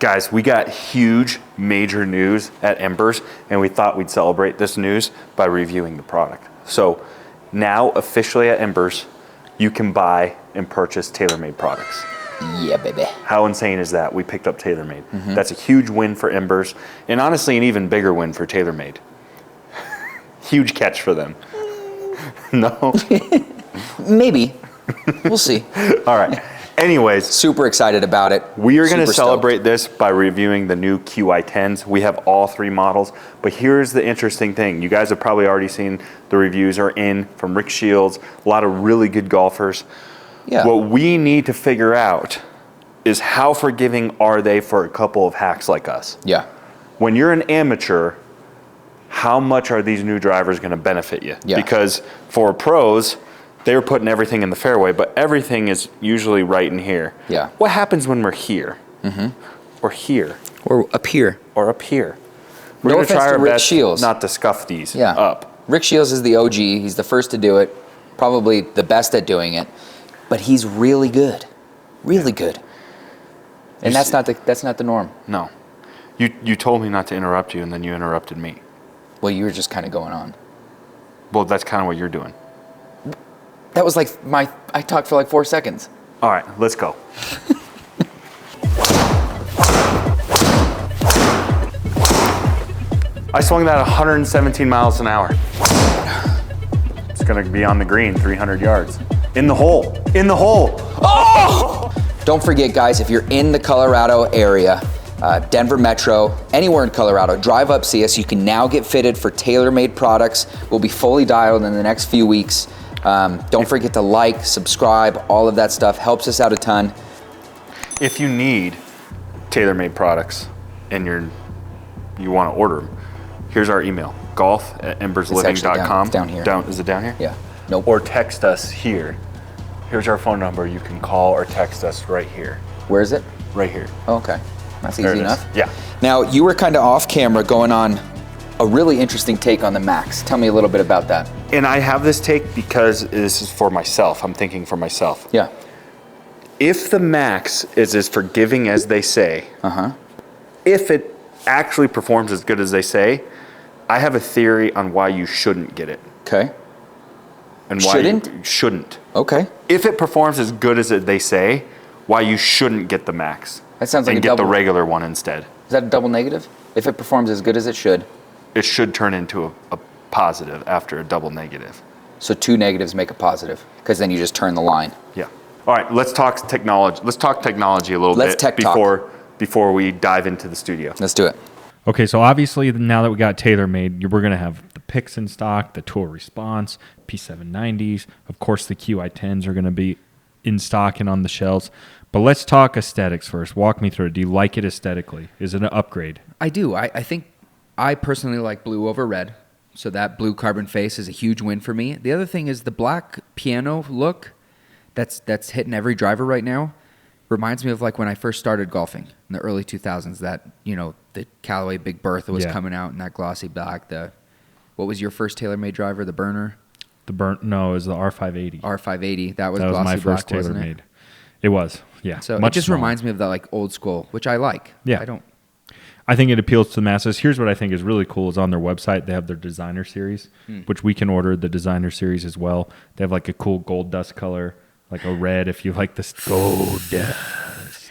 Guys, we got huge, major news at Embers, and we thought we'd celebrate this news by reviewing the product. So now, officially at Embers, you can buy and purchase TaylorMade products. Yeah, baby. How insane is that? We picked up TaylorMade. That's a huge win for Embers, and honestly, an even bigger win for TaylorMade. Huge catch for them. No? Maybe. We'll see. All right. Anyways, Super excited about it. we are going to Super celebrate this by reviewing the new Qi10s. We have all three models, but here's the interesting thing. You guys have probably already seen the reviews are in from Rick Shields, a lot of really good golfers. Yeah. What we need to figure out is how forgiving are they for a couple of hacks like us? Yeah. When you're an amateur, how much are these new drivers going to benefit you? Yeah. Because for pros, they're putting everything in the fairway, but everything is usually right in here. Yeah. What happens when we're here? Or here? Or up here. Or up here? We're No going to offense try to our Rick best Shields. not to scuff these Yeah. up. Rick Shields is the OG. He's the first to do it. Probably the best at doing it. But he's really good. Really good. And that's not the norm. No. You told me not to interrupt you, and then you interrupted me. Well, you were just kind of going on. Well, that's kind of what you're doing. That was like I talked for like 4 seconds. All right, let's go. I swung that 117 miles an hour. It's going to be on the green, 300 yards. In the hole. In the hole. Oh! Don't forget, guys, if you're in the Colorado area, Denver Metro, anywhere in Colorado, drive up, see us. You can now get fitted for TaylorMade products. We'll be fully dialed in the next few weeks. Don't forget to like, subscribe, all of that stuff helps us out a ton. If you need TaylorMade products and you want to order them, here's our email, golf@embersliving.com. It's down here. Is it down here? Yeah. Nope. Or text us here. Here's our phone number. You can call or text us right here. Where is it? Right here. Oh, okay. That's There easy it is. enough. Yeah. Now, you were kind of off camera going on a really interesting take on the Max. Tell me a little bit about that. And I have this take because this is for myself. I'm thinking for myself. Yeah. If the Max is as forgiving as they say, if it actually performs as good as they say, I have a theory on why you shouldn't get it. Okay. And why Shouldn't? you shouldn't. Okay. If it performs as good as they say, why you shouldn't get the Max. That sounds like and a get the double. regular one instead. Is that a double negative? If it performs as good as it should. It should turn into a positive after a double negative. So 2 negatives make a positive, because then you just turn the line. Yeah. All right, let's talk technology. Let's talk technology a little Let's bit tech talk. before we dive into the studio. Let's do it. Okay, so obviously now that we got TaylorMade, we're going to have the picks in stock, the Tour Response, P790s. Of course, the Qi10s are going to be in stock and on the shelves. But let's talk aesthetics first. Walk me through it. Do you like it aesthetically? Is it an upgrade? I do. I think I personally like blue over red. So that blue carbon face is a huge win for me. The other thing is the black piano look that's hitting every driver right now. Reminds me of like when I first started golfing in the early 2000s. That, you know, the Callaway Big Bertha was coming out in that glossy black. What was your first TaylorMade driver? The burner? No, it was the R580. R580. That was That was glossy my first black, wasn't it? TaylorMade. It was, yeah. So much it just smaller. reminds me of that like old school, which I like. Yeah. I think it appeals to the masses. Here's what I think is really cool is on their website, they have their designer series, which we can order the designer series as well. They have like a cool gold dust color, like a red if you like this gold dust.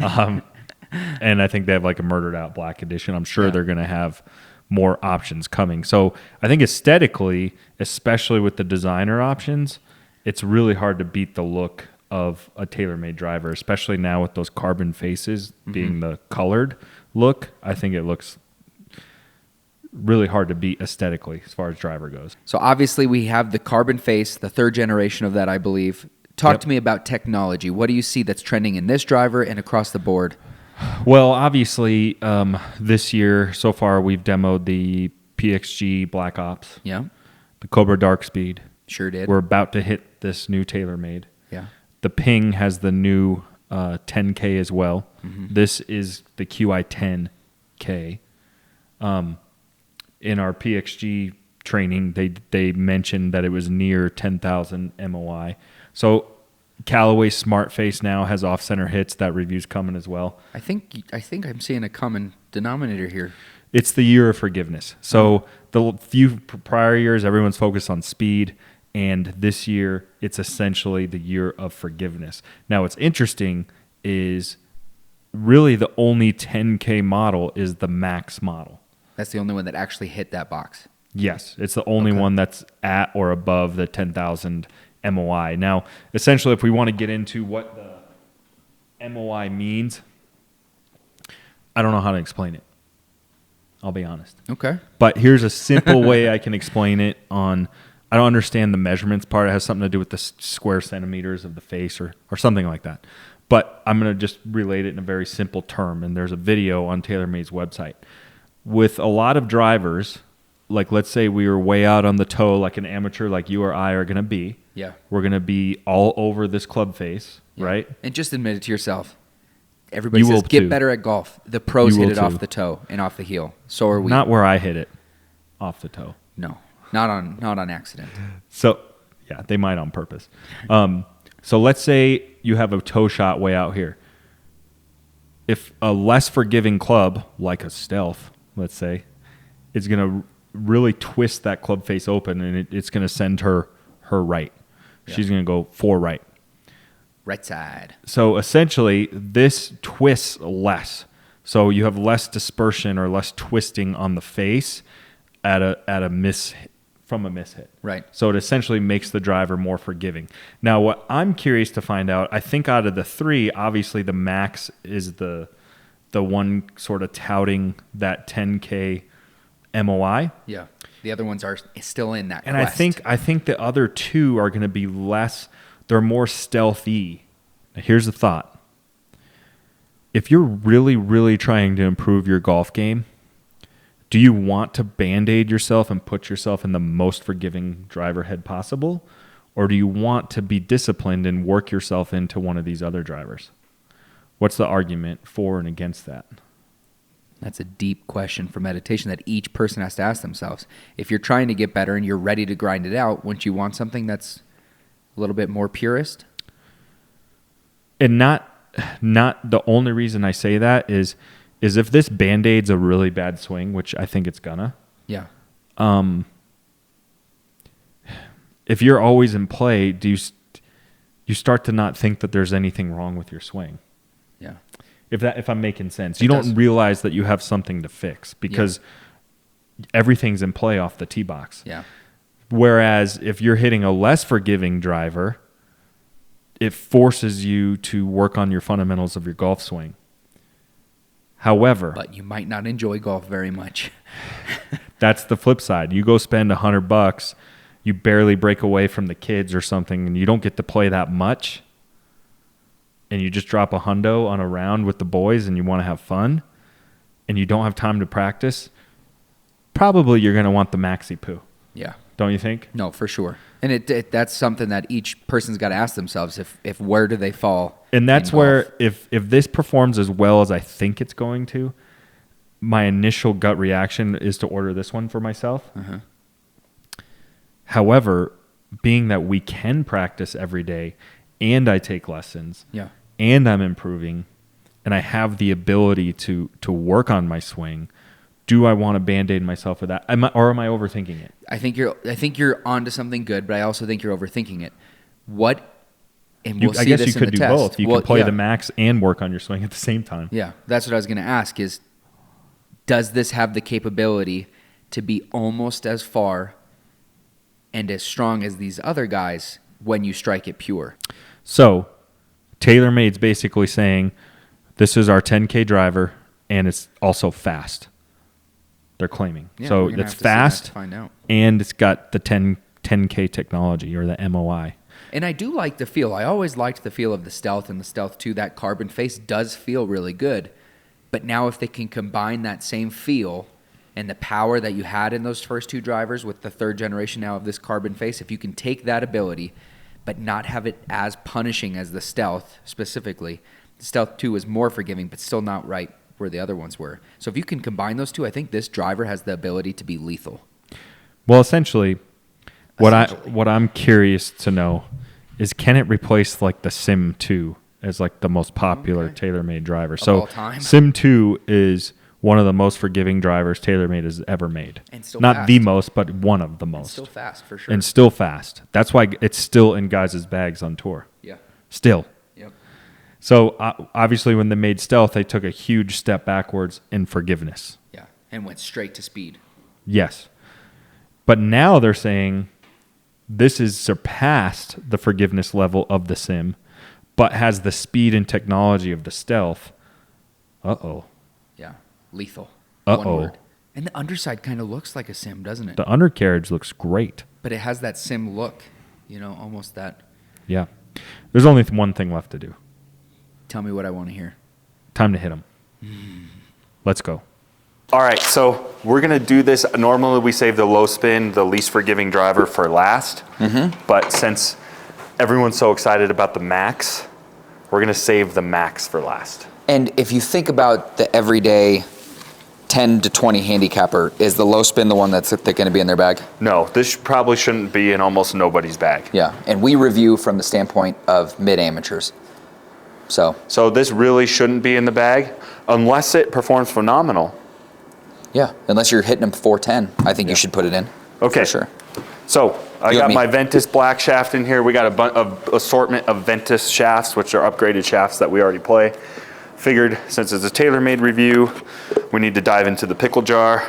And I think they have like a murdered out black edition. I'm sure they're going to have more options coming. So I think aesthetically, especially with the designer options, it's really hard to beat the look of a TaylorMade driver, especially now with those carbon faces being the colored look. I think it looks really hard to beat aesthetically as far as driver goes. So obviously we have the carbon face, the third generation of that, I believe. Talk to me about technology. What do you see that's trending in this driver and across the board? Well, obviously, this year so far we've demoed the PXG Black Ops, Yeah, the Cobra Dark Speed. sure did. We're about to hit this new TaylorMade. Yeah. The Ping has the new 10K as well. This is the Qi10K. In our PXG training, they mentioned that it was near 10,000 MOI. So Callaway Smart Face now has off-center hits. That review's coming as well. I think I'm seeing a common denominator here. It's the year of forgiveness. So the few prior years, everyone's focused on speed, and this year, it's essentially the year of forgiveness. Now, what's interesting is really the only 10K model is the Max model. That's the only one that actually hit that box. Yes, it's the only one that's at or above the 10,000 MOI. Now, essentially, if we want to get into what the MOI means, I don't know how to explain it. I'll be honest. Okay. But here's a simple way I can explain it on, I don't understand the measurements part. It has something to do with the square centimeters of the face or something like that. But I'm going to just relate it in a very simple term. And there's a video on TaylorMade's website. With a lot of drivers, like let's say we were way out on the toe like an amateur like you or I are going to be. Yeah. We're going to be all over this club face, right? And just admit it to yourself. Everybody You says, will get too. better at golf. The pros You hit will it off too. the toe and off the heel. So are we. Not where I hit it, off the toe. No. Not on accident. So, yeah, they might on purpose. So let's say you have a toe shot way out here. If a less forgiving club, like a Stealth, let's say, is going to really twist that club face open, and it's going to send her right. Yeah. She's going to go 4 right. Right side. So essentially, this twists less. So you have less dispersion or less twisting on the face at a miss from a miss hit. Right. So it essentially makes the driver more forgiving. Now, what I'm curious to find out, I think out of the 3, obviously the Max is the one sort of touting that 10K MOI. Yeah. The other ones are still in that And quest. I think the other 2 are going to be less, they're more stealthy. Now, here's the thought. If you're really, really trying to improve your golf game, do you want to Band-Aid yourself and put yourself in the most forgiving driver head possible? Or do you want to be disciplined and work yourself into one of these other drivers? What's the argument for and against that? That's a deep question for meditation that each person has to ask themselves. If you're trying to get better and you're ready to grind it out, wouldn't you want something that's a little bit more purist? And not the only reason I say that is if this Band-Aid's a really bad swing, which I think it's gonna. Yeah. If you're always in play, do you start to not think that there's anything wrong with your swing? Yeah. If I'm making sense, It you does. don't realize that you have something to fix because everything's in play off the tee box. Yeah. Whereas if you're hitting a less forgiving driver, it forces you to work on your fundamentals of your golf swing. However, But you might not enjoy golf very much. that's the flip side. You go spend $100, you barely break away from the kids or something, and you don't get to play that much, and you just drop a hundo on a round with the boys and you want to have fun, and you don't have time to practice, probably you're going to want the maxi poo. Yeah. Don't you think? No, for sure. And that's something that each person's got to ask themselves if where do they fall. And that's in golf. where if this performs as well as I think it's going to, my initial gut reaction is to order this one for myself. Uh-huh. However, being that we can practice every day and I take lessons Yeah. and I'm improving and I have the ability to work on my swing, do I want to Band-Aid myself with that? Or am I overthinking it? I think you're onto something good, but I also think you're overthinking it. And I we'll see guess this you in could the do test. both. You Well, could play yeah. the max and work on your swing at the same time. Yeah, that's what I was going to ask is, does this have the capability to be almost as far and as strong as these other guys when you strike it pure? So TaylorMade's basically saying this is our 10K driver and it's also fast. They're claiming. Yeah, So we're gonna it's have to see that fast to find out. and it's got the 10K technology or the MOI. And I do like the feel. I always liked the feel of the Stealth and the Stealth 2. That carbon face does feel really good. But now if they can combine that same feel and the power that you had in those first 2 drivers with the 3rd generation now of this carbon face, if you can take that ability but not have it as punishing as the Stealth specifically, the Stealth 2 is more forgiving but still not right where the other ones were. So if you can combine those 2, I think this driver has the ability to be lethal. Well, essentially, what I'm curious to know is can it replace like the Sim 2 as like the most popular TaylorMade driver? All time? Sim 2 is one of the most forgiving drivers TaylorMade has ever made. And still Not fast. the most, but one of the most. Still fast for sure. And still fast. That's why it's still in guys' bags on tour. Yeah. Still. Yep. So obviously when they made Stealth, they took a huge step backwards in forgiveness. Yeah. And went straight to speed. Yes. But now they're saying this is surpassed the forgiveness level of the Sim, but has the speed and technology of the Stealth. Uh-oh. Yeah. Lethal. Uh-oh. One word. And the underside kind of looks like a Sim, doesn't it? The undercarriage looks great. But it has that Sim look. Almost that. Yeah. There's only one thing left to do. Tell me what I want to hear. Time to hit them. Let's go. All right, so we're gonna do this. Normally we save the low spin, the least forgiving driver for last. But since everyone's so excited about the Max, we're gonna save the Max for last. And if you think about the everyday 10 to 20 handicapper, is the low spin the one that's going to be in their bag? No, this probably shouldn't be in almost nobody's bag. Yeah, and we review from the standpoint of mid-amateurs. So this really shouldn't be in the bag unless it performs phenomenal. yeah, unless you're hitting them 410, I think you should put it in. Okay. For sure. So I You got want my me- Ventus black shaft in here. We got a assortment of Ventus shafts, which are upgraded shafts that we already play. Figured since it's a TaylorMade review, we need to dive into the pickle jar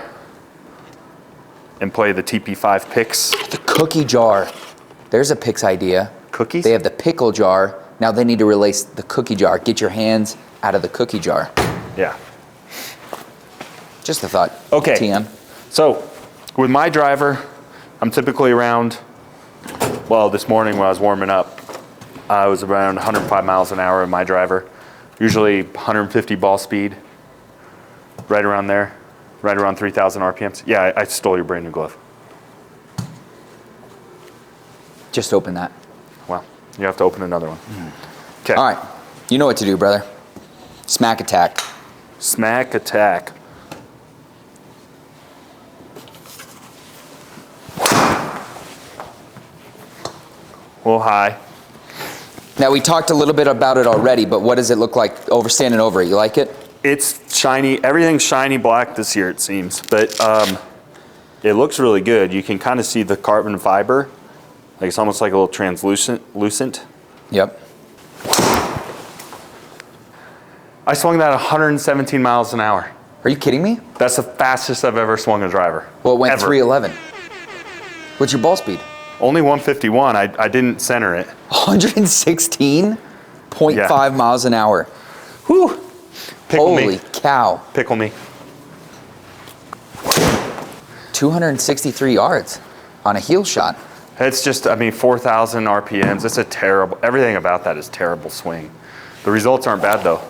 and play the TP5 picks. The cookie jar. There's a Pix idea. Cookies? They have the pickle jar. Now they need to release the cookie jar. Get your hands out of the cookie jar. Yeah. Just a thought. Okay. TM. So with my driver, I'm typically around, well, this morning when I was warming up, I was around 105 miles an hour in my driver. Usually 150 ball speed, right around there, right around 3,000 RPMs. Yeah, I stole your brand new glove. Just open that. Well, you have to open another one. Okay. All right. You know what to do, brother. Smack attack. Smack attack. A little high. Now, we talked a little bit about it already, but what does it look like standing over it? You like it? It's shiny. Everything's shiny black this year, it seems. But it looks really good. You can kind of see the carbon fiber. Like it's almost like a little translucent. Yep. I swung that 117 miles an hour. Are you kidding me? That's the fastest I've ever swung a driver. Well, it went Ever. 311. What's your ball speed? Only 151. I didn't center it. 116.5 Yeah. miles an hour. Whew. Pickle Holy me. cow. Pickle me. 263 yards on a heel shot. It's just, 4,000 RPMs. It's a terrible, everything about that is terrible swing. The results aren't bad though.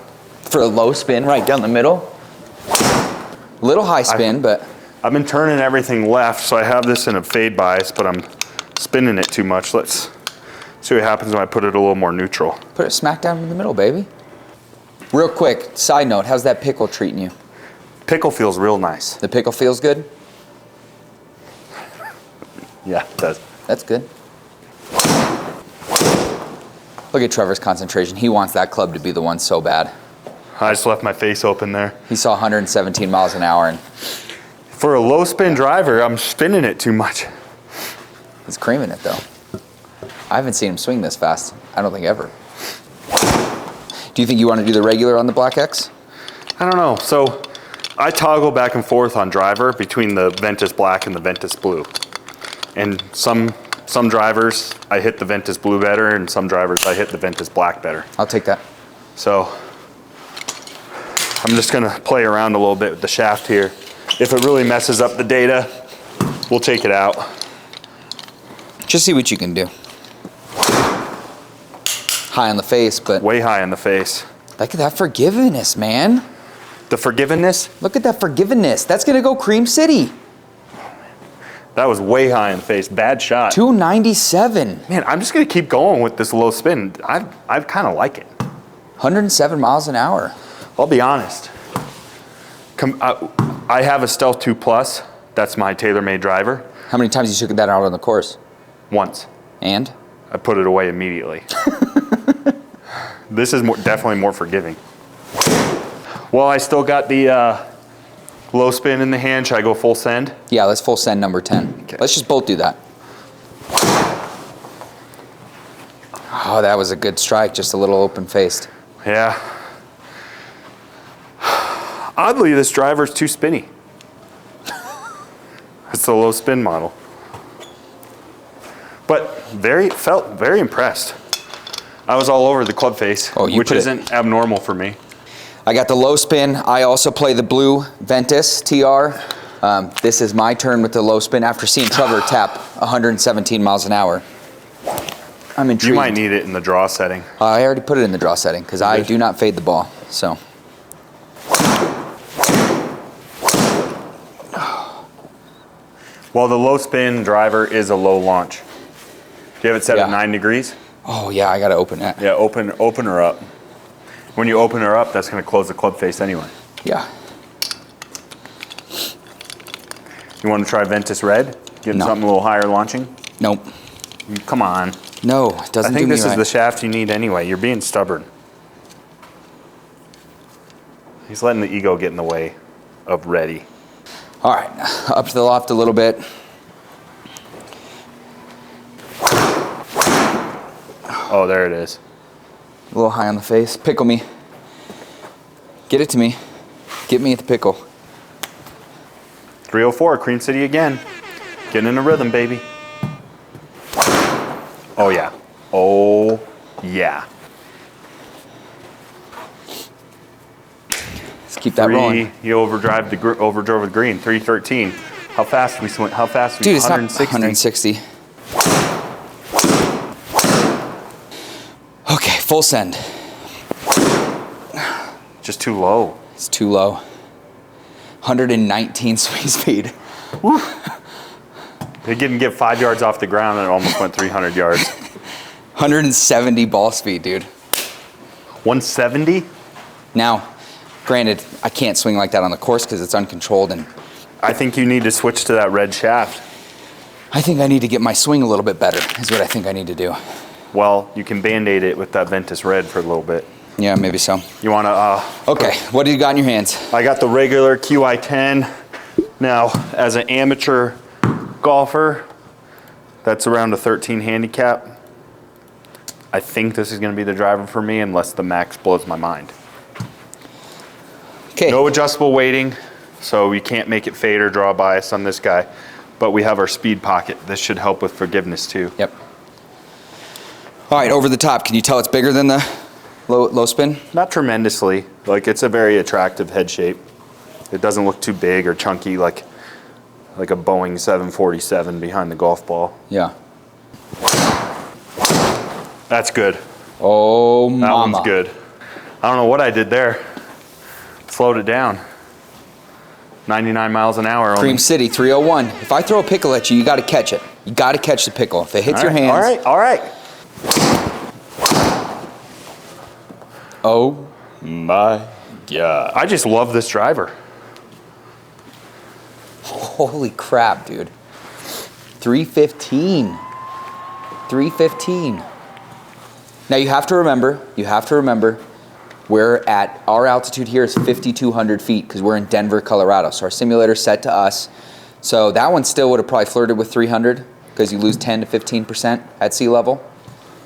For a low spin right down the middle. Little high spin, but I've been turning everything left, so I have this in a fade bias, but I'm spinning it too much. Let's see what happens when I put it a little more neutral. put it smack down in the middle, baby. Real quick, side note, how's that pickle treating you? Pickle feels real nice. The pickle feels good? Yeah, it does. That's good. Look at Trevor's concentration. He wants that club to be the one so bad. I just left my face open there. He saw 117 miles an hour and For a low spin driver, I'm spinning it too much. he's creaming it though. I haven't seen him swing this fast. I don't think ever. Do you think you want to do the regular on the Black X? I don't know. So I toggle back and forth on driver between the Ventus Black and the Ventus Blue. And some drivers, I hit the Ventus Blue better, and some drivers, I hit the Ventus Black better. I'll take that. So I'm just gonna play around a little bit with the shaft here. If it really messes up the data, we'll take it out. Just see what you can do. High on the face, but Way high in the face. look at that forgiveness, man. The forgiveness, Look at that forgiveness. That's going to go Cream City. that was way high in the face. Bad shot. 297. Man, I'm just gonna keep going with this low spin. I kind of like it. 107 miles an hour. I'll be honest. I have a Stealth 2 Plus. That's my TaylorMade driver. How many times you took that out on the course? Once. And? I put it away immediately. This is definitely more forgiving. Well, I still got the low spin in the hand. Should I go full send? Yeah, let's full send number 10. Okay. Let's just both do that. Oh, that was a good strike, just a little open-faced. Yeah. Oddly, this driver's too spinny. It's a low spin model. But felt very impressed. I was all over the club face, which isn't abnormal for me. I got the low spin. I also play the blue Ventus TR. This is my turn with the low spin after seeing Trevor tap 117 miles an hour. I'm intrigued. You might need it in the draw setting. I already put it in the draw setting because I do not fade the ball. So. Well, the low spin driver is a low launch. Do you have it set at 9 degrees? Oh yeah, I gotta open that. Yeah, open her up. When you open her up, that's gonna close the club face anyway. Yeah. You want to try Ventus Red? Getting No. something a little higher launching? Nope. Come on. No, it doesn't I think do me this is right. the shaft you need anyway. You're being stubborn. He's letting the ego get in the way of ready. All right, up to the loft a little bit. Oh, there it is. A little high on the face. Pickle me. Get it to me. Get me at the pickle. 304, Cream City again. Getting in a rhythm, baby. Oh, yeah. Oh, yeah. Let's keep that rolling. You overdrove the green. 313. How fast we swing? How fast we? Dude, it's 160. not 160. Okay, full send. Just too low. It's too low. 119 swing speed. They didn't get 5 yards off the ground and it almost went 300 yards. 170 ball speed, dude. 170? Now, granted, I can't swing like that on the course because it's uncontrolled, and I think you need to switch to that red shaft. I think I need to get my swing a little bit better, is what I think I need to do. Well, you can Band-Aid it with that Ventus Red for a little bit. Yeah, maybe so. You want to... Okay, what do you got in your hands? I got the regular Qi10. Now, as an amateur golfer, that's around a 13 handicap. I think this is going to be the driver for me unless the max blows my mind. Okay. No adjustable weighting, so we can't make it fade or draw bias on this guy. But we have our speed pocket. This should help with forgiveness too. Yep. All right, over the top. Can you tell it's bigger than the low spin? Not tremendously. Like, it's a very attractive head shape. It doesn't look too big or chunky like a Boeing 747 behind the golf ball. Yeah. That's good. Oh, That mama. one's good. I don't know what I did there. Slowed it down. 99 miles an hour only. Cream City 301. If I throw a pickle at you, you got to catch it. You got to catch the pickle. If it hits your hands. All right, all right. Oh my God. I just love this driver. Holy crap, dude. 315. 315. Now you have to remember, we're at, our altitude here is 5,200 feet because we're in Denver, Colorado. So our simulator's set to us. So that one still would have probably flirted with 300 because you lose 10 to 15% at sea level.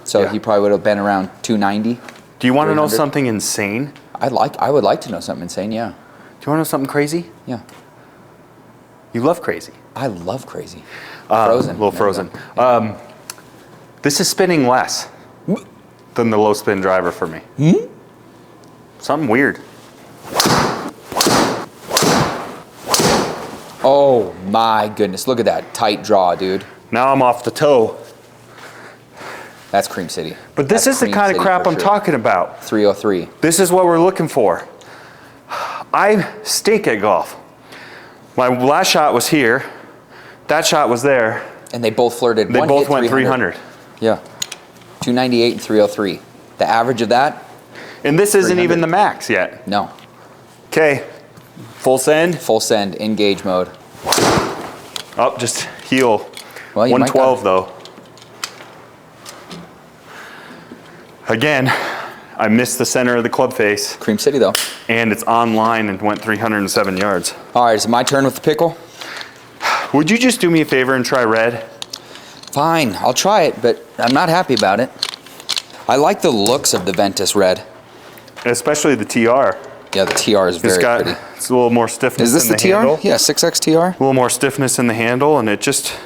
So Yeah. he probably would have been around 290. Do you want to know 300. something insane? I would like to know something insane, yeah. Do you want to know something crazy? Yeah. You love crazy. I love crazy. Frozen. A little There we frozen. go. This is spinning less than the low spin driver for me. Something weird. Oh my goodness, look at that tight draw, dude. Now I'm off the toe. That's Cream City. But this That's is the Cream kind of City crap for I'm sure. talking about. 303. This is what we're looking for. I stink at golf. My last shot was here. That shot was there. And they both flirted. They One both hit went 300. Yeah. 298 and 303. The average of that? And this isn't 300. even the max yet. No. Okay, full send. Full send, engage mode. Up, just heel. Well, you might 112 though. Again, I missed the center of the club face, Cream City though. and it's online and went 307 yards. All right, is it my turn with the pickle? Would you just do me a favor and try red? Fine, I'll try it, but I'm not happy about it. I like the looks of the Ventus red. Especially the TR. Yeah, the TR is very pretty. It's a little more stiffness Is this in the the TR? handle. Yeah, 6X TR. A little more stiffness in the handle, and it's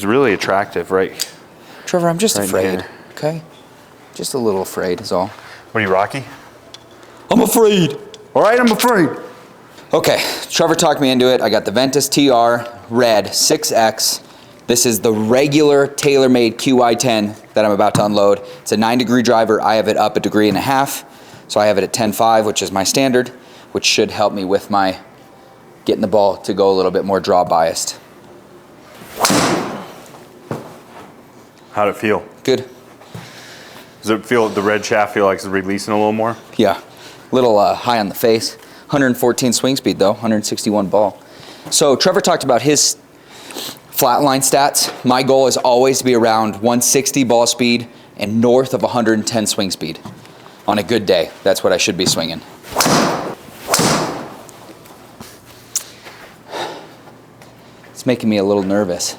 really attractive, right? Trevor, I'm just Right afraid, here. okay? Just a little afraid is all. What are you, Rocky? I'm afraid. All right, I'm afraid. Okay, Trevor talked me into it. I got the Ventus TR red 6X. This is the regular TaylorMade Qi10 that I'm about to unload. It's a 9-degree driver. I have it up 1.5 degrees. So I have it at 10.5, which is my standard, which should help me with my getting the ball to go a little bit more draw biased. How'd it feel? Good. Does it feel, the red shaft feel like it's releasing a little more? Yeah, little high on the face. 114 swing speed though, 161 ball. So Trevor talked about his flatline stats. My goal is always to be around 160 ball speed and north of 110 swing speed. On a good day, that's what I should be swinging. It's making me a little nervous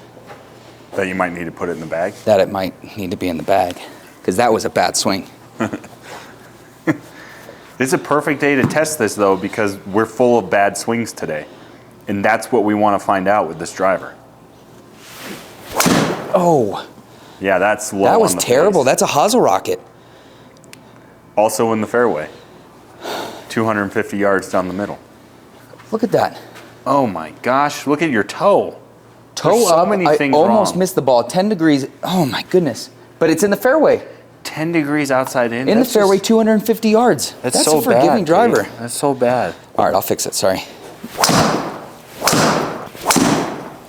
That you might need to put it in the bag? that it might need to be in the bag, because that was a bad swing. It's a perfect day to test this, though, because we're full of bad swings today. And that's what we want to find out with this driver. Oh, Yeah, that's low. that was on the terrible. face. That's a hosel rocket. Also in the fairway. 250 yards down the middle. Look at that. Oh my gosh, look at your toe. Toe There's so up. many I things almost wrong. missed the ball. 10 degrees. Oh my goodness. But it's in the fairway. 10 degrees outside in. In the That's fairway, just- 250 yards. That's so a forgiving bad, driver. dude. That's so bad. All right, I'll fix it. Sorry.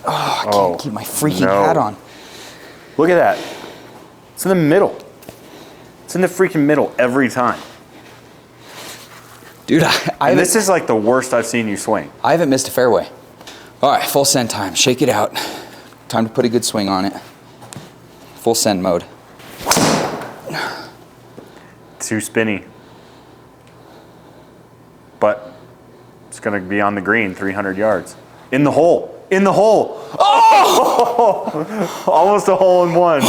Oh, I can't keep my freaking no. hat on. Look at that. It's in the middle. It's in the freaking middle every time. Dude, And this is like the worst I've seen you swing. I haven't missed a fairway. All right, full send time. Shake it out. Time to put a good swing on it. Full send mode. Too spinny. But it's going to be on the green, 300 yards. In the hole. In the hole. Oh! Almost a hole in one.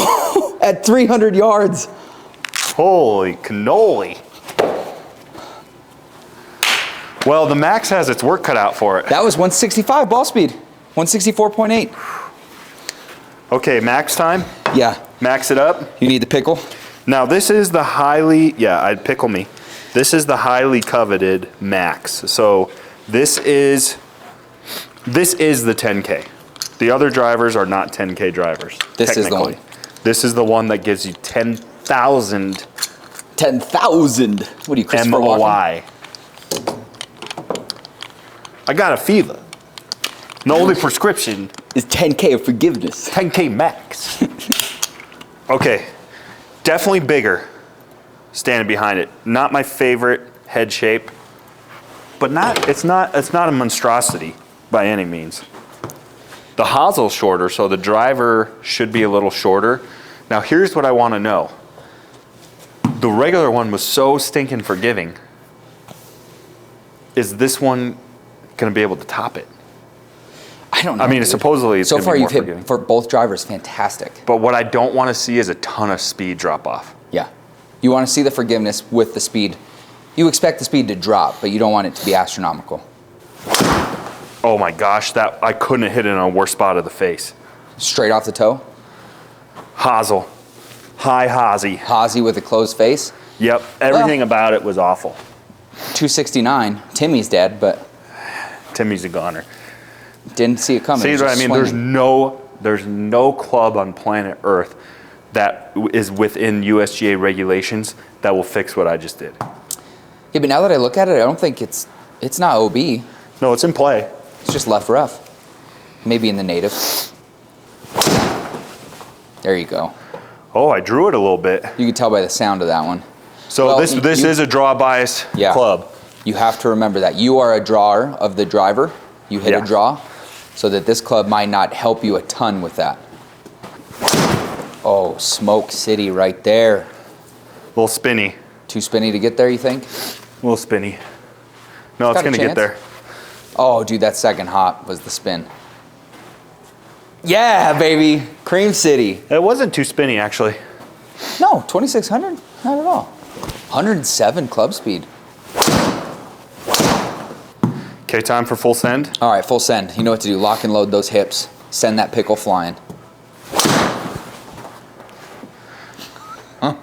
At 300 yards. Holy cannoli. Well, the Max has its work cut out for it. That was 165 ball speed. 164.8. Okay, max time. Yeah. Max it up. You need the pickle? Now this is the I'd pickle me. This is the highly coveted Max. So this is the 10K. The other drivers are not 10K drivers. This is the one. This is the one that gives you 10,000 10,000. What are you, Christopher Walken? MOI. I got a fever. The only prescription, Is 10K of forgiveness. 10K max. Okay, definitely bigger standing behind it. Not my favorite head shape, but it's not a monstrosity by any means. The hosel shorter, so the driver should be a little shorter. Now here's what I want to know. The regular one was so stinking forgiving. Is this one going to be able to top it? I don't know. I mean, dude. supposedly it's so gonna far be you've more hit forgiving. for both drivers fantastic. But what I don't want to see is a ton of speed drop off. Yeah. You want to see the forgiveness with the speed. You expect the speed to drop, but you don't want it to be astronomical. Oh my gosh, that I couldn't have hit it in a worse spot of the face. Straight off the toe. Hosel. High Hosey. Hosey with a closed face. Yep, everything about it was awful. 269. Timmy's dead, but Timmy's a goner. didn't see it coming. See It was what I just mean? swinging. There's no club on planet Earth that is within USGA regulations that will fix what I just did. Yeah, but now that I look at it, I don't think it's not OB. No, it's in play. It's just left rough. Maybe in the native. There you go. Oh, I drew it a little bit. You can tell by the sound of that one. So Well, this is a draw bias Yeah. club. You have to remember that. You are a drawer of the driver. You hit Yeah. a draw, so that this club might not help you a ton with that. Oh, Smoke City right there. little spinny. Too spinny to get there, you think? A little spinny. No, it's Got a gonna get chance. there. Oh, dude, that second hop was the spin. Yeah, baby. Cream City. It wasn't too spinny, actually. No, 2600? Not at all. 107 club speed. Okay, time for full send. All right, full send. You know what to do. Lock and load those hips. Send that pickle flying.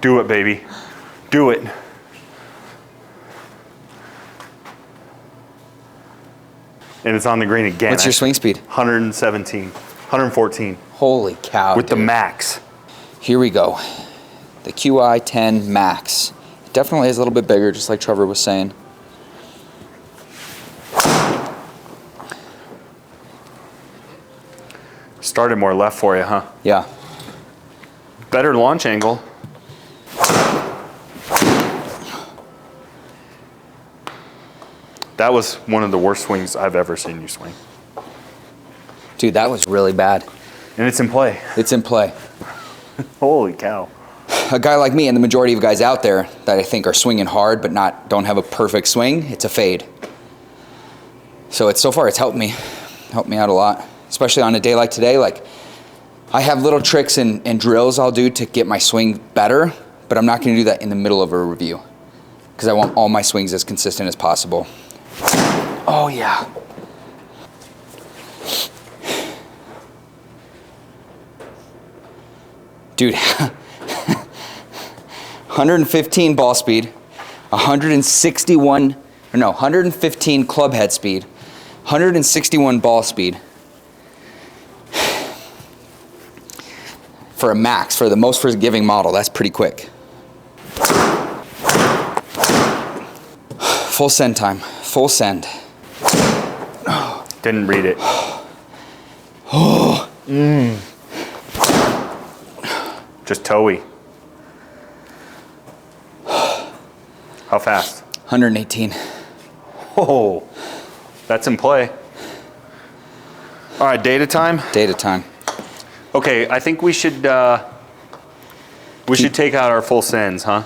Do it, baby. Do it. And it's on the green again. What's your swing speed? 117, 114 Holy cow, with the dude. max. Here we go. The Qi10 Max. It definitely is a little bit bigger, just like Trevor was saying. Started more left for you, huh? Yeah. Better launch angle. That was one of the worst swings I've ever seen you swing. Dude, that was really bad. And it's in play. It's in play. Holy cow. A guy like me and the majority of guys out there that I think are swinging hard but don't have a perfect swing, it's a fade. So so far it's helped me out a lot, especially on a day like today. Like, I have little tricks and drills I'll do to get my swing better, but I'm not going to do that in the middle of a review because I want all my swings as consistent as possible. Oh yeah. Dude, 115 ball speed, 115 club head speed, 161 ball speed. For a max, for the most forgiving model, that's pretty quick. Full send time, full send. Didn't read it. Just toey. How fast? 118. Oh, that's in play. All right, data time. Data time. Okay, I think we should take out our full sends, huh?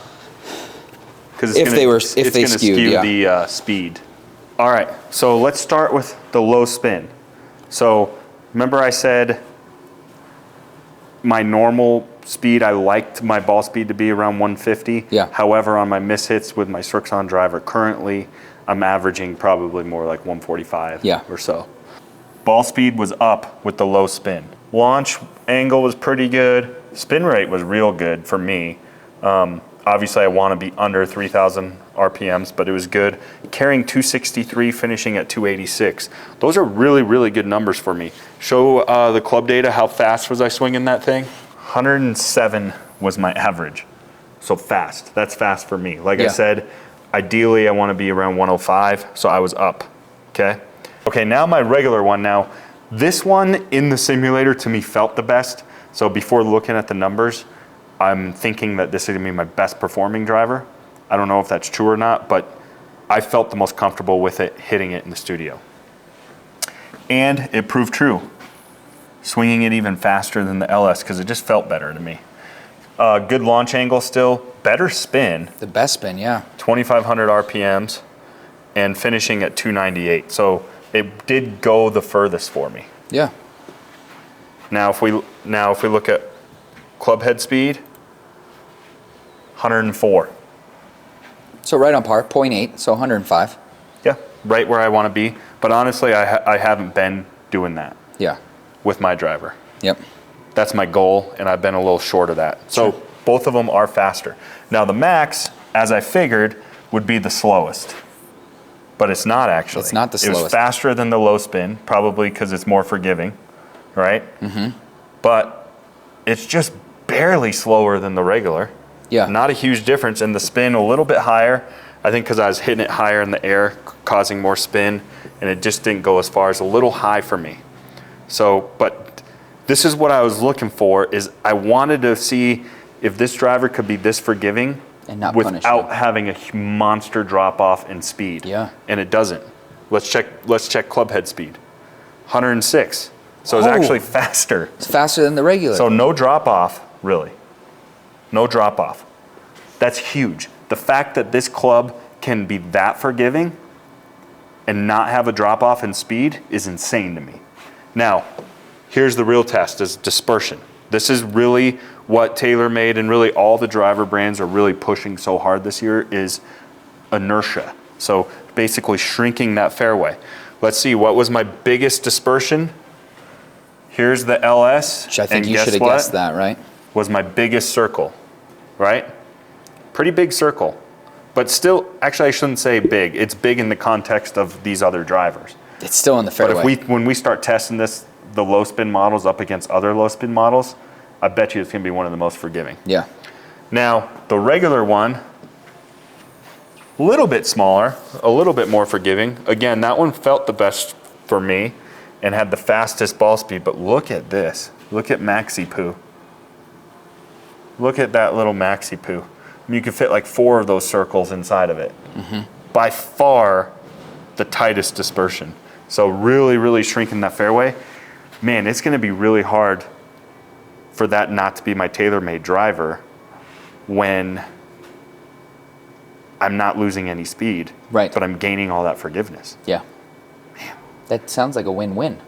Because If they gonna skewed, skew yeah. the speed. All right, so let's start with the low spin. So remember I said my normal speed, I liked my ball speed to be around 150. Yeah. However, on my miss hits with my Srixon driver currently, I'm averaging probably more like 145 Yeah. or so. Ball speed was up with the low spin. Launch angle was pretty good. Spin rate was real good for me. Obviously, I want to be under 3,000 RPMs, but it was good. Carrying 263, finishing at 286. Those are really, really good numbers for me. Show the club data. How fast was I swinging that thing? 107 was my average. So fast. That's fast for me. Like I said, ideally, I want to be around 105, so I was up. Okay? Okay, now my regular one. Now, this one in the simulator to me felt the best. So before looking at the numbers, I'm thinking that this is gonna be my best performing driver. I don't know if that's true or not, but I felt the most comfortable with it hitting it in the studio. And it proved true. Swinging it even faster than the LS because it just felt better to me. Good launch angle still, better spin, The best spin, yeah. 2,500 RPMs, and finishing at 298. So it did go the furthest for me. Yeah. Now if we look at club head speed, 104. So right on par, 0.8, so 105. Yeah, right where I want to be. But honestly, I haven't been doing that Yeah. with my driver. Yep. That's my goal, and I've been a little short of that. So both of them are faster. Now the max, as I figured, would be the slowest. But it's not actually. It's not the It was slowest. faster than the low spin, probably because it's more forgiving, right? Mm-hmm. But it's just barely slower than the regular. Yeah. Not a huge difference, and the spin a little bit higher. I think because I was hitting it higher in the air, causing more spin, and it just didn't go as far. As a little high for me. So, but this is what I was looking for, is I wanted to see if this driver could be this forgiving And not punish without you. having a monster drop off in speed. Yeah. And it doesn't. Let's check club head speed. 106. So it's Oh. actually faster. It's faster than the regular. So no drop off, really. No drop off. That's huge. The fact that this club can be that forgiving and not have a drop off in speed is insane to me. Now, here's the real test, is dispersion. This is really what TaylorMade and really all the driver brands are really pushing so hard this year, is inertia. So basically shrinking that fairway. Let's see, what was my biggest dispersion? Here's the LS. Which I think and you should have guessed that, right? Was my biggest circle, right? Pretty big circle. But still, actually I shouldn't say big. It's big in the context of these other drivers. It's still in the fairway. But when we start testing this, the low spin models up against other low spin models, I bet you it's gonna be one of the most forgiving. Yeah. Now, the regular one, a little bit smaller, a little bit more forgiving. Again, that one felt the best for me and had the fastest ball speed, but look at this. Look at Maxi Poo. Look at that little Maxi Poo. I mean, you could fit like 4 of those circles inside of it. By far the tightest dispersion. So really, really shrinking that fairway. Man, it's gonna be really hard for that not to be my TaylorMade driver when I'm not losing any speed, Right. but I'm gaining all that forgiveness. Yeah. That sounds like a win-win.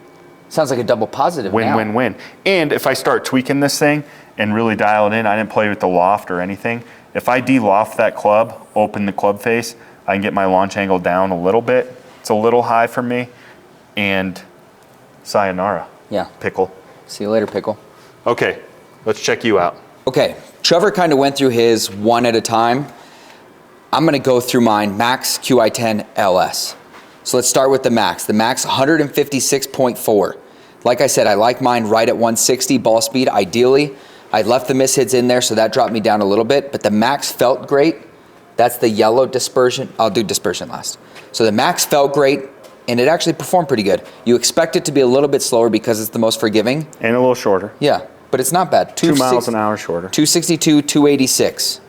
Sounds like a double positive Win, now. win, win. And if I start tweaking this thing and really dial it in, I didn't play with the loft or anything. If I de-loft that club, open the club face, I can get my launch angle down a little bit. It's a little high for me. And sayonara. Yeah. Pickle. See you later, Pickle. Okay, let's check you out. Okay, Trevor kind of went through his one at a time. I'm gonna go through mine, Max Qi10 LS. So let's start with the Max. The Max 156.4. Like I said, I like mine right at 160 ball speed, ideally. I left the mishits in there, so that dropped me down a little bit, but the Max felt great. That's the yellow dispersion. I'll do dispersion last. So the Max felt great, and it actually performed pretty good. You expect it to be a little bit slower because it's the most forgiving. And a little shorter. Yeah, but it's not bad. 2 miles an hour shorter. 262, 286.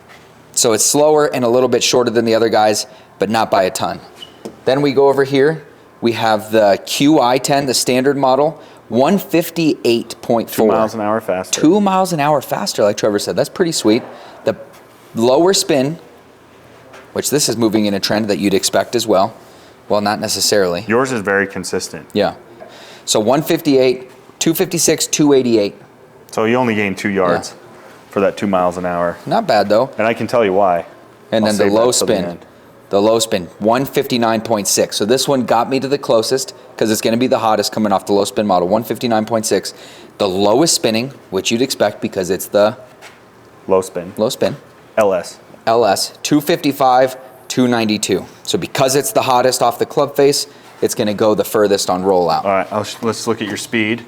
So it's slower and a little bit shorter than the other guys, but not by a ton. Then we go over here. We have the Qi10, the standard model, 158.4. 2 miles an hour faster. 2 miles an hour faster, like Trevor said. That's pretty sweet. The lower spin, which this is moving in a trend that you'd expect as well. Well, not necessarily. Yours is very consistent. Yeah. So 158, 256, 288. So you only gain 2 yards for that 2 miles an hour. Not bad though. And I can tell you why. And I'll then the save low that till the spin. end. The low spin, 159.6. So this one got me to the closest because it's going to be the hottest coming off the low spin model, 159.6. The lowest spinning, which you'd expect because it's the Low spin. low spin, LS. LS, 255, 292. So because it's the hottest off the club face, it's going to go the furthest on rollout. All right, let's look at your speed.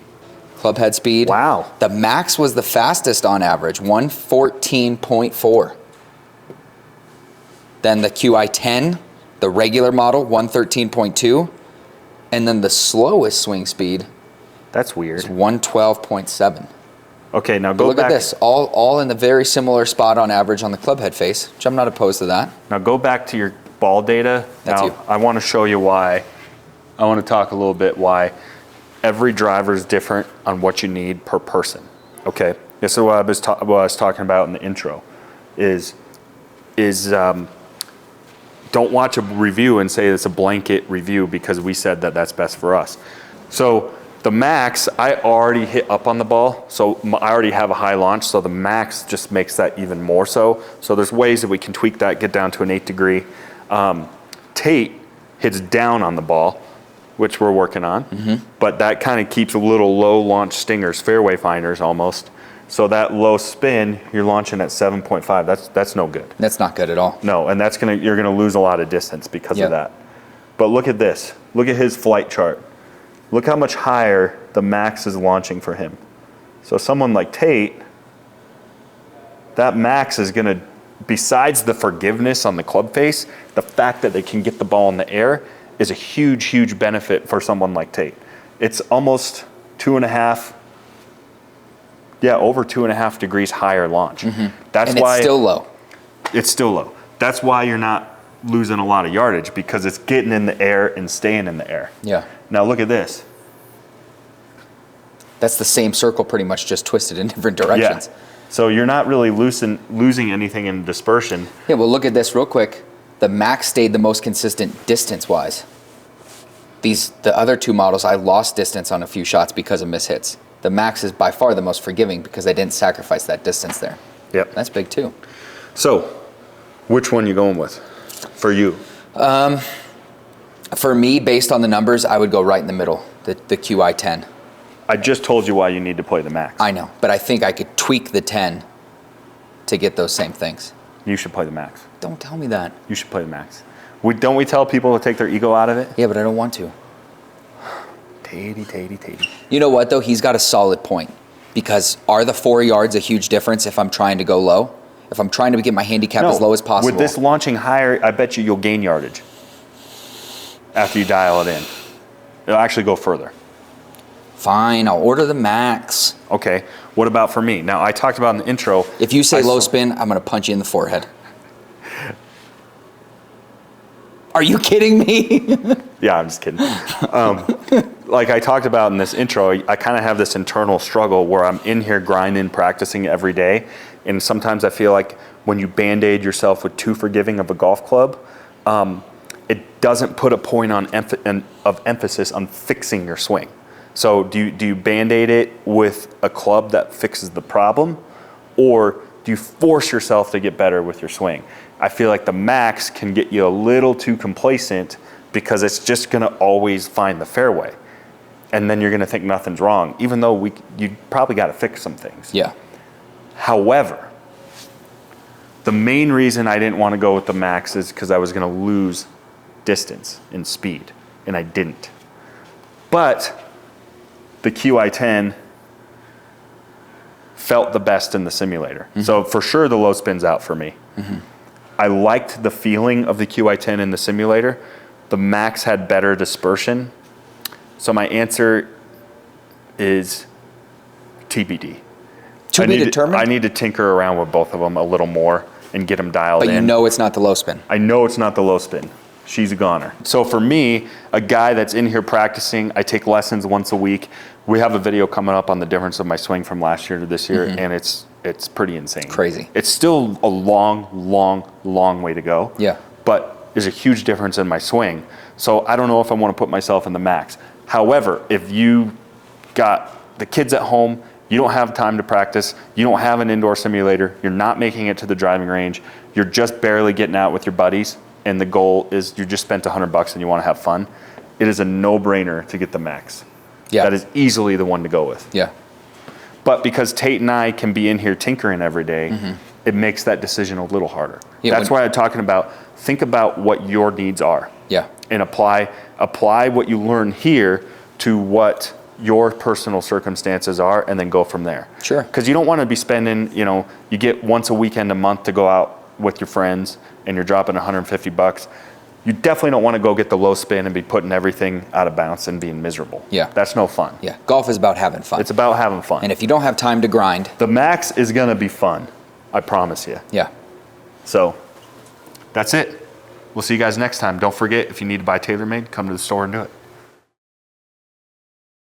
Club head speed. Wow. The Max was the fastest on average, 114.4. Then the Qi10, the regular model, 113.2. And then the slowest swing speed That's is weird. 112.7. Okay, now But go look back. at this, all in the very similar spot on average on the club head face, which I'm not opposed to that. Now go back to your ball data. That's now you. I want to show you why. I want to talk a little bit why every driver is different on what you need per person. Okay, this is what I was talking about in the intro. Is don't watch a review and say it's a blanket review because we said that that's best for us. So the Max, I already hit up on the ball, so I already have a high launch, so the Max just makes that even more so. So there's ways that we can tweak that, get down to an 8 degree. Tate hits down on the ball, which we're working on, but that kind of keeps a little low launch stingers, fairway finders almost. So that low spin, you're launching at 7.5. That's no good. That's not good at all. No, and you're gonna lose a lot of distance because Yep. of that. But look at this. Look at his flight chart. Look how much higher the Max is launching for him. So someone like Tate, that Max is gonna, besides the forgiveness on the club face, the fact that they can get the ball in the air is a huge, huge benefit for someone like Tate. It's almost 2.5, over 2.5 degrees higher launch. That's And why it's still low. it's still low. That's why you're not losing a lot of yardage, because it's getting in the air and staying in the air. Yeah. Now look at this. That's the same circle pretty much just twisted in different directions. So you're not really losing anything in dispersion. Yeah, well, look at this real quick. The Max stayed the most consistent distance-wise. The other two models, I lost distance on a few shots because of mishits. The Max is by far the most forgiving because I didn't sacrifice that distance there. Yep. That's big too. So, which one you going with for you? For me, based on the numbers, I would go right in the middle, the Qi10. I just told you why you need to play the Max. I know, but I think I could tweak the 10 to get those same things. You should play the Max. Don't tell me that. You should play the Max. Don't we tell people to take their ego out of it? Yeah, but I don't want to. Tatey. You know what, though? He's got a solid point. Because are the 4 yards a huge difference if I'm trying to go low? If I'm trying to get my handicap as low as possible? With this launching higher, I bet you'll gain yardage after you dial it in. It'll actually go further. Fine, I'll order the Max. Okay, what about for me? Now, I talked about in the intro. If you say low spin, I'm going to punch you in the forehead. Are you kidding me? Yeah, I'm just kidding. Like I talked about in this intro, I kind of have this internal struggle where I'm in here grinding, practicing every day. And sometimes I feel like when you Band-Aid yourself with too forgiving of a golf club, it doesn't put a point of emphasis on fixing your swing. So do you Band-Aid it with a club that fixes the problem? Or do you force yourself to get better with your swing? I feel like the Max can get you a little too complacent because it's just going to always find the fairway. And then you're going to think nothing's wrong, even though you probably got to fix some things. Yeah. However, the main reason I didn't want to go with the Max is because I was going to lose distance and speed, and I didn't. But the Qi10 felt the best in the simulator. Mm-hmm. So for sure the low spin's out for me. Mm-hmm. I liked the feeling of the Qi10 in the simulator. The Max had better dispersion. So my answer is TBD. To be determined? I need to tinker around with both of them a little more and get them dialed in. But you know it's not the low spin. I know it's not the low spin. She's a goner. So for me, a guy that's in here practicing, I take lessons once a week. We have a video coming up on the difference of my swing from last year to this year, and it's pretty insane. Crazy. It's still a long way to go. Yeah. But there's a huge difference in my swing. So I don't know if I want to put myself in the Max. However, if you got the kids at home, you don't have time to practice, you don't have an indoor simulator, you're not making it to the driving range, you're just barely getting out with your buddies, and the goal is you just spent $100 and you want to have fun, it is a no-brainer to get the Max. Yeah. That is easily the one to go with. Yeah. But because Tate and I can be in here tinkering every day, it makes that decision a little harder. Yeah, That's why I'm talking about, think about what your needs are. Yeah. And apply what you learn here to what your personal circumstances are, and then go from there. Sure. Because you don't want to be spending, you get once a weekend a month to go out with your friends, and you're dropping $150. You definitely don't want to go get the low spin and be putting everything out of bounds and being miserable. Yeah. That's no fun. Yeah. Golf is about having fun. It's about having fun. And if you don't have time to grind. The Max is going to be fun. I promise you. Yeah. So that's it. We'll see you guys next time. Don't forget, if you need to buy TaylorMade, come to the store and do it.